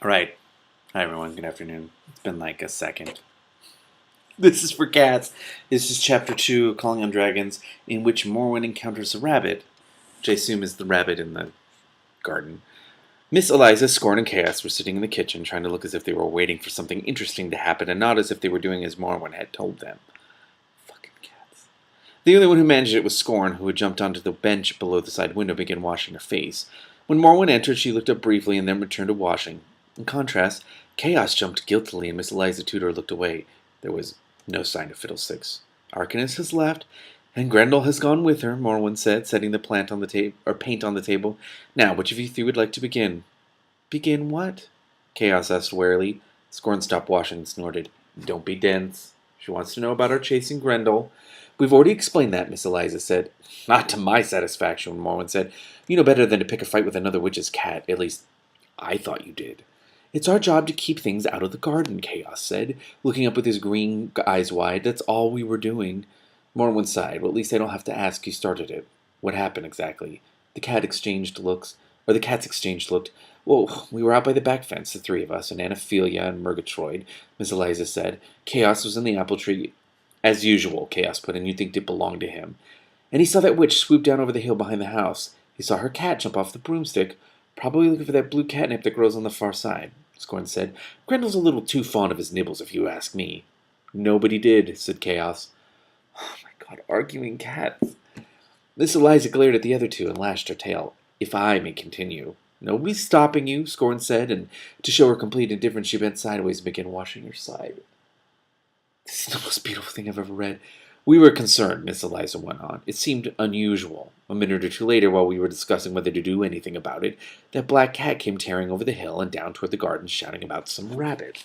Alright. Hi everyone, good afternoon. It's been like a second. This is for cats. This is chapter 2 of Calling on Dragons, in which Morwen encounters a rabbit, which I assume is the rabbit in the garden. Miss Eliza, Scorn, and Chaos were sitting in the kitchen, trying to look as if they were waiting for something interesting to happen, and not as if they were doing as Morwen had told them. Fucking cats. The only one who managed it was Scorn, who had jumped onto the bench below the side window and began washing her face. When Morwen entered, she looked up briefly and then returned to washing. In contrast, Chaos jumped guiltily and Miss Eliza Tudor looked away. There was no sign of Fiddlesticks. Arcanus has left, and Grendel has gone with her, Morwen said, setting the paint on the table. Now, which of you three would like to begin? Begin what? Chaos asked warily. Scorn stopped washing and snorted. Don't be dense. She wants to know about our chasing Grendel. We've already explained that, Miss Eliza said. Not to my satisfaction, Morwen said. You know better than to pick a fight with another witch's cat. At least, I thought you did. It's our job to keep things out of the garden, Chaos said, looking up with his green eyes wide. That's all we were doing. Morwen sighed. Well, at least I don't have to ask who started it. What happened exactly? The cats exchanged looks. Well, we were out by the back fence, the three of us, and Anaphilia and Murgatroyd, Miss Eliza said. Chaos was in the apple tree. As usual, Chaos put in. You'd think it belonged to him. And he saw that witch swoop down over the hill behind the house. He saw her cat jump off the broomstick, probably looking for that blue catnip that grows on the far side. Scorn said. Grendel's a little too fond of his nibbles, if you ask me. Nobody did, said Chaos. Oh my god, arguing cats. Miss Eliza glared at the other two and lashed her tail. If I may continue. Nobody's stopping you, Scorn said, and to show her complete indifference, she bent sideways and began washing her side. This is the most beautiful thing I've ever read. We were concerned, Miss Eliza went on. It seemed unusual. A minute or two later, while we were discussing whether to do anything about it, that black cat came tearing over the hill and down toward the garden, shouting about some rabbit.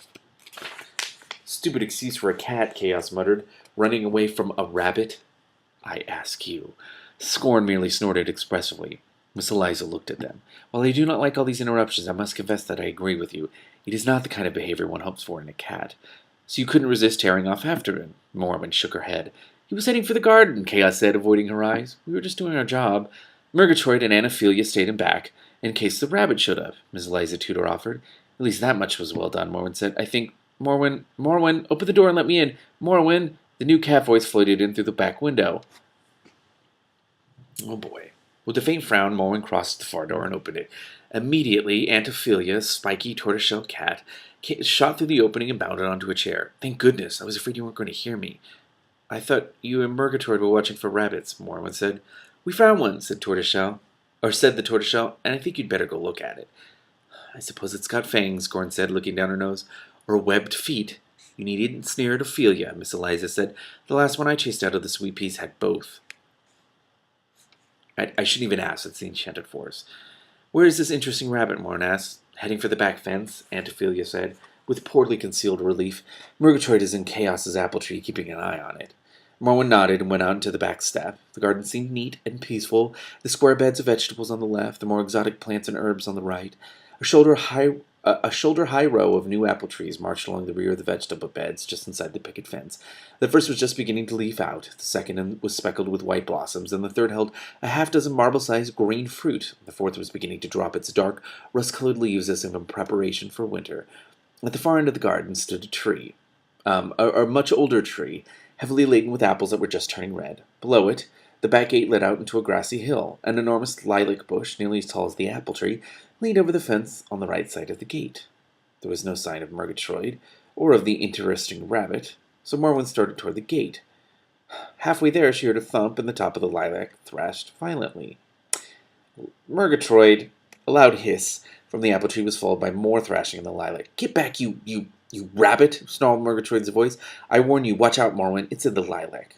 Stupid excuse for a cat, Chaos muttered. Running away from a rabbit? I ask you. Scorn merely snorted expressively. Miss Eliza looked at them. While I do not like all these interruptions, I must confess that I agree with you. It is not the kind of behavior one hopes for in a cat. So you couldn't resist tearing off after him? Morwen shook her head. He was heading for the garden, Chaos said, avoiding her eyes. We were just doing our job. Murgatroyd and Anaphilia stayed in back, in case the rabbit showed up, Miss Eliza Tudor offered. At least that much was well done, Morwen said. I think... Morwen, open the door and let me in. Morwen, the new cat voice floated in through the back window. Oh boy. With a faint frown, Morwen crossed the far door and opened it. Immediately, Antophilia, spiky tortoiseshell cat, shot through the opening and bounded onto a chair. Thank goodness, I was afraid you weren't going to hear me. I thought you and Murgatroyd were watching for rabbits, Morwen said. We found one, said the tortoiseshell, and I think you'd better go look at it. I suppose it's got fangs, Scorn said, looking down her nose. Or webbed feet. You needn't sneer at Ophelia, Miss Eliza said. The last one I chased out of the sweet peas had both. I shouldn't even ask, it's the enchanted forest. Where is this interesting rabbit, Morwen asked. Heading for the back fence, Antophilia said, with poorly concealed relief. Murgatroyd is in Chaos's apple tree, keeping an eye on it. Morwen nodded and went out into the back step. The garden seemed neat and peaceful, the square beds of vegetables on the left, the more exotic plants and herbs on the right. A shoulder-high row of new apple trees marched along the rear of the vegetable beds, just inside the picket fence. The first was just beginning to leaf out, the second was speckled with white blossoms, and the third held a half-dozen marble-sized green fruit. The fourth was beginning to drop its dark, rust-colored leaves as if in preparation for winter. At the far end of the garden stood a tree, a much older tree, heavily laden with apples that were just turning red. Below it, the back gate led out into a grassy hill. An enormous lilac bush, nearly as tall as the apple tree, leaned over the fence on the right side of the gate. There was no sign of Murgatroyd, or of the interesting rabbit, so Morwen started toward the gate. Halfway there, she heard a thump, and the top of the lilac thrashed violently. Murgatroyd, a loud hiss from the apple tree was followed by more thrashing in the lilac. Get back, you rabbit, snarled Murgatroyd's voice. I warn you, watch out, Morwen, it's in the lilac.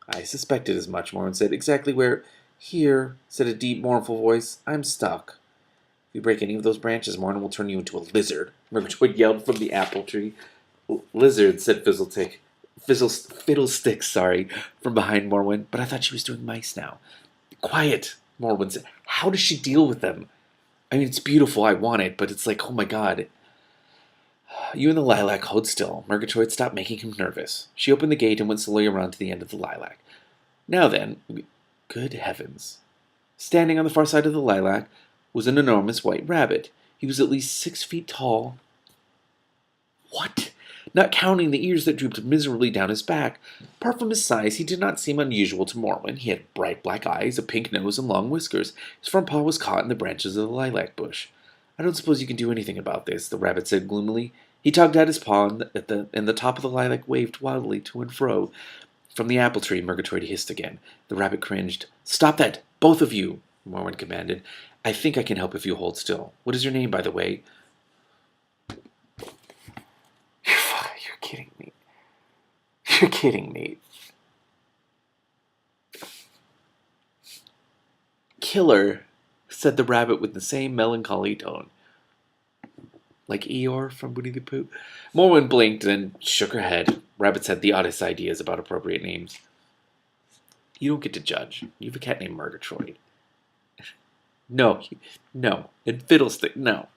I suspected as much, Morwen said. Exactly where? Here, said a deep, mournful voice. I'm stuck. If you break any of those branches, Morwen will turn you into a lizard, Murgatroyd yelled from the apple tree. Lizard, said Fiddlestick, from behind Morwen. But I thought she was doing mice now. Quiet, Morwen said. How does she deal with them? I mean, it's beautiful, I want it, but it's like, oh my god. You and the lilac, hold still. Murgatroyd stopped making him nervous. She opened the gate and went slowly around to the end of the lilac. Now then, good heavens. Standing on the far side of the lilac was an enormous white rabbit. He was at least 6 feet tall. What? Not counting the ears that drooped miserably down his back. Apart from his size, he did not seem unusual to Morwen. He had bright black eyes, a pink nose, and long whiskers. His front paw was caught in the branches of the lilac bush. I don't suppose you can do anything about this, the rabbit said gloomily. He tugged at his paw, and the top of the lilac waved wildly to and fro. From the apple tree, Murgatroyd hissed again. The rabbit cringed. Stop that, both of you, Morwen commanded. I think I can help if you hold still. What is your name, by the way? You're kidding me. You're kidding me. Killer, said the rabbit with the same melancholy tone. Like Eeyore from Winnie the Pooh? Morwen blinked and shook her head. Rabbits had the oddest ideas about appropriate names. You don't get to judge. You have a cat named Murgatroyd. No. And Fiddlestick, no.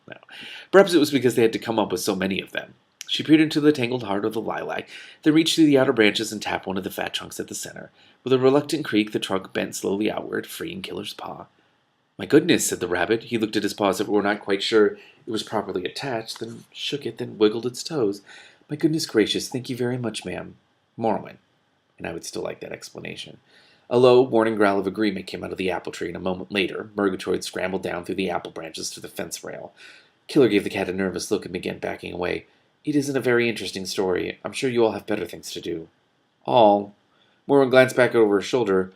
Perhaps it was because they had to come up with so many of them. She peered into the tangled heart of the lilac, then reached through the outer branches and tapped one of the fat trunks at the center. With a reluctant creak, the trunk bent slowly outward, freeing Killer's paw. My goodness, said the rabbit. He looked at his paws as if it were not quite sure it was properly attached, then shook it, then wiggled its toes. My goodness gracious, thank you very much, ma'am. Morwen. And I would still like that explanation. A low, warning growl of agreement came out of the apple tree, and a moment later, Murgatroyd scrambled down through the apple branches to the fence rail. Killer gave the cat a nervous look and began backing away. It isn't a very interesting story. I'm sure you all have better things to do. All. Morwen glanced back over her shoulder.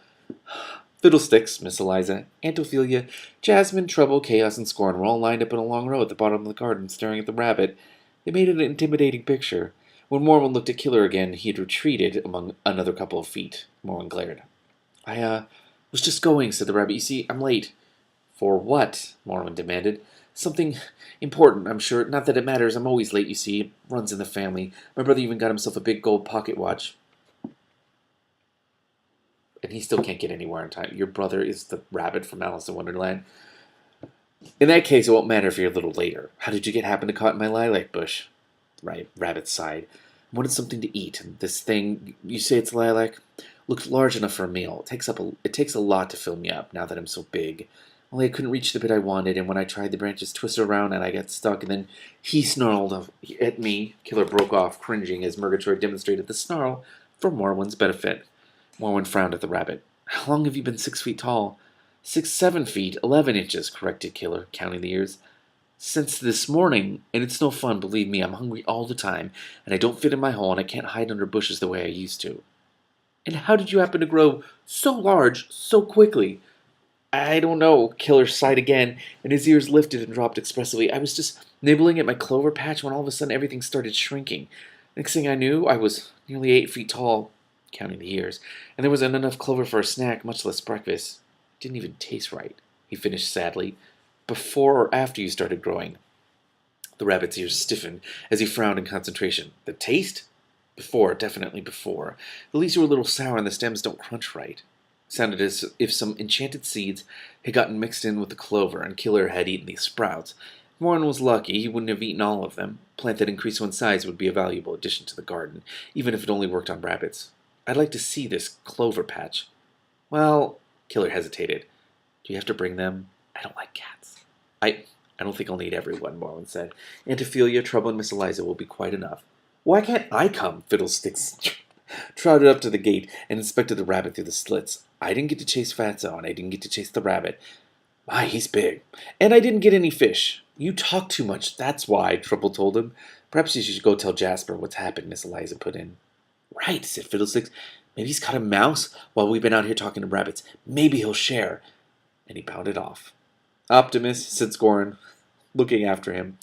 Fiddlesticks, Miss Eliza, Aunt Ophelia, Jasmine, Trouble, Chaos, and Scorn were all lined up in a long row at the bottom of the garden, staring at the rabbit. They made an intimidating picture. When Morwen looked at Killer again, he had retreated among another couple of feet. Morwen glared. I was just going, said the rabbit. You see, I'm late. For what? Morwen demanded. Something important, I'm sure. Not that it matters. I'm always late, you see. It runs in the family. My brother even got himself a big gold pocket watch. And he still can't get anywhere in time. Your brother is the rabbit from Alice in Wonderland. In that case, it won't matter if you're a little later. How did you happen to caught in my lilac bush? Right, rabbit sighed. I wanted something to eat, and this thing, you say it's lilac, looked large enough for a meal. It takes a lot to fill me up, now that I'm so big. Only I couldn't reach the bit I wanted, and when I tried, the branches twisted around, and I got stuck, and then he snarled at me. Killer broke off, cringing, as Murgatroyd demonstrated the snarl for Morwen's benefit. Morwen frowned at the rabbit. How long have you been 6 feet tall? 7 feet, 11 inches, corrected Killer, counting the ears. Since this morning, and it's no fun, believe me, I'm hungry all the time, and I don't fit in my hole, and I can't hide under bushes the way I used to. And how did you happen to grow so large so quickly? I don't know, Killer sighed again, and his ears lifted and dropped expressively. I was just nibbling at my clover patch when all of a sudden everything started shrinking. Next thing I knew, I was nearly 8 feet tall, counting the ears, and there wasn't enough clover for a snack, much less breakfast. It didn't even taste right, he finished sadly. Before or after you started growing? The rabbit's ears stiffened as he frowned in concentration. The taste? Before, definitely before. The leaves were a little sour and the stems don't crunch right. It sounded as if some enchanted seeds had gotten mixed in with the clover, and Killer had eaten these sprouts. If Warren was lucky, he wouldn't have eaten all of them. A plant that increased one's size would be a valuable addition to the garden, even if it only worked on rabbits. I'd like to see this clover patch. Well, Killer hesitated. Do you have to bring them? I don't like cats. I don't think I'll need everyone, Morwen said. Aunt Ophelia, Trouble, and Miss Eliza will be quite enough. Why can't I come? Fiddlesticks trotted up to the gate and inspected the rabbit through the slits. I didn't get to chase Fatso, and I didn't get to chase the rabbit. My, he's big. And I didn't get any fish. You talk too much, that's why, Trouble told him. Perhaps you should go tell Jasper what's happened, Miss Eliza put in. Right, said Fiddlesticks. Maybe he's caught a mouse while we've been out here talking to rabbits. Maybe he'll share. And he bounded off. Optimist, said Scorn, looking after him.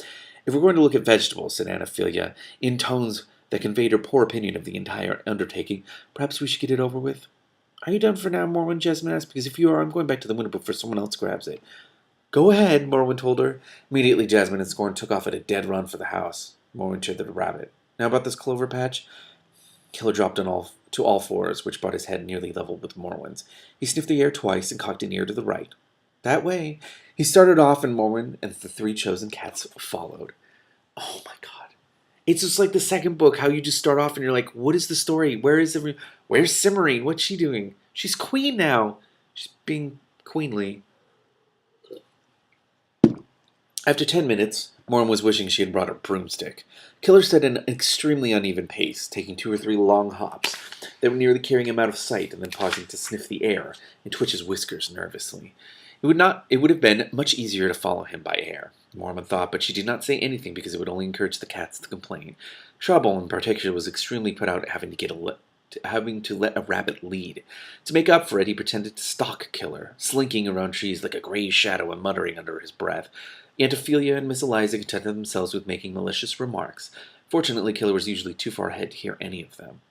If we're going to look at vegetables, said Aunt Ophelia, in tones that conveyed her poor opinion of the entire undertaking, perhaps we should get it over with. Are you done for now, Morwen? Jasmine asked, because if you are, I'm going back to the window before someone else grabs it. Go ahead, Morwen told her. Immediately, Jasmine and Scorn took off at a dead run for the house. Morwen cheered the rabbit. Now about this clover patch? Killer dropped on to all fours, which brought his head nearly level with Morwen's. He sniffed the air twice and cocked an ear to the right. That way. He started off, and Morwen and the 3 chosen cats followed. Oh my god. It's just like the second book, how you just start off and you're like, what is the story? Where's Cimmery? What's she doing? She's queen now. She's being queenly. After 10 minutes, Morin was wishing she had brought a broomstick. Killer said at an extremely uneven pace, taking 2 or 3 long hops that were nearly carrying him out of sight and then pausing to sniff the air and twitch his whiskers nervously. It would have been much easier to follow him by air, Mormon thought, but she did not say anything because it would only encourage the cats to complain. Trouble, in particular, was extremely put out at having to let a rabbit lead. To make up for it, he pretended to stalk Killer, slinking around trees like a gray shadow and muttering under his breath. Aunt Ophelia and Miss Eliza contented themselves with making malicious remarks. Fortunately, Killer was usually too far ahead to hear any of them.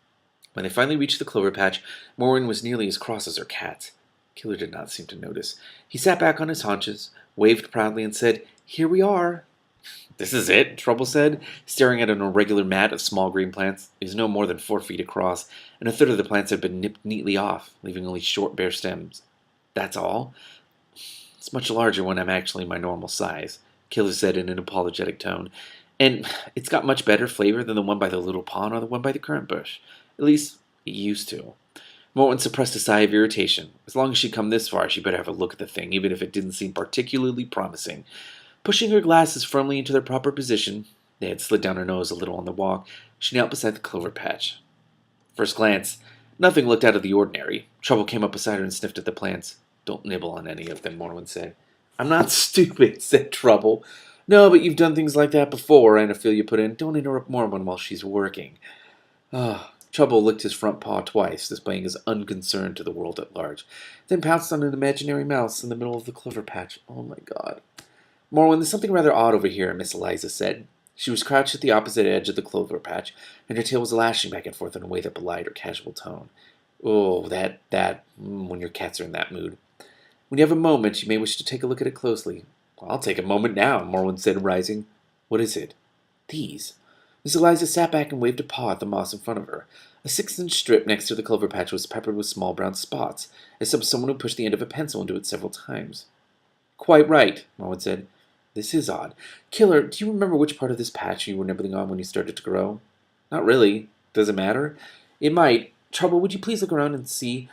When they finally reached the clover patch, Morin was nearly as cross as her cat. Killer did not seem to notice. He sat back on his haunches, waved proudly, and said, "Here we are." "This is it," Trouble said, staring at an irregular mat of small green plants. It was no more than 4 feet across, and a third of the plants had been nipped neatly off, leaving only short, bare stems. "That's all?" "It's much larger when I'm actually my normal size," Killer said in an apologetic tone. "And it's got much better flavor than the one by the little pond or the one by the currant bush. At least, it used to." Morton suppressed a sigh of irritation. As long as she'd come this far, she better have a look at the thing, even if it didn't seem particularly promising. Pushing her glasses firmly into their proper position, they had slid down her nose a little on the walk, she knelt beside the clover patch. First glance, nothing looked out of the ordinary. Trouble came up beside her and sniffed at the plants. "Don't nibble on any of them," Morwen said. "I'm not stupid," said Trouble. "No, but you've done things like that before," Aunt Ophelia put in. "Don't interrupt Morwen while she's working." Trouble licked his front paw twice, displaying his unconcern to the world at large, then pounced on an imaginary mouse in the middle of the clover patch. "Oh my God." "Morwen, there's something rather odd over here," Miss Eliza said. She was crouched at the opposite edge of the clover patch, and her tail was lashing back and forth in a way that belied her casual tone. "Oh, when your cats are in that mood. When you have a moment, you may wish to take a look at it closely." "I'll take a moment now," Morwen said, rising. "What is it?" "These." Miss Eliza sat back and waved a paw at the moss in front of her. A 6-inch strip next to the clover patch was peppered with small brown spots, as if someone had pushed the end of a pencil into it several times. "Quite right," Morwen said. "This is odd. Killer, do you remember which part of this patch you were nibbling on when you started to grow?" "Not really. Does it matter?" "It might. Trouble, would you please look around and see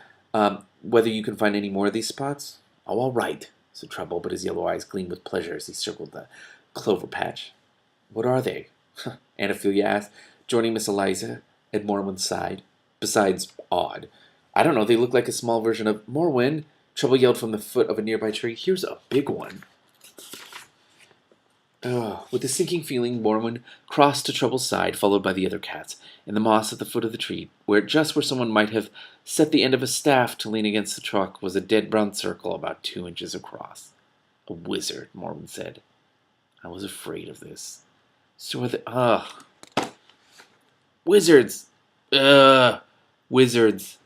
whether you can find any more of these spots?" "Oh, all right," said Trouble, but his yellow eyes gleamed with pleasure as he circled the clover patch. "What are they?" Aunt Ophelia asked, joining Miss Eliza at Morwen's side. "Besides, odd. I don't know, they look like a small version of—" "Morwen!" Trouble yelled from the foot of a nearby tree. "Here's a big one." With a sinking feeling, Morwen crossed to Trouble's side, followed by the other cats, in the moss at the foot of the tree, just where someone might have set the end of a staff to lean against the trunk, was a dead brown circle about 2 inches across. "A wizard," Morwen said. "I was afraid of this." "So are the... Wizards! Wizards!"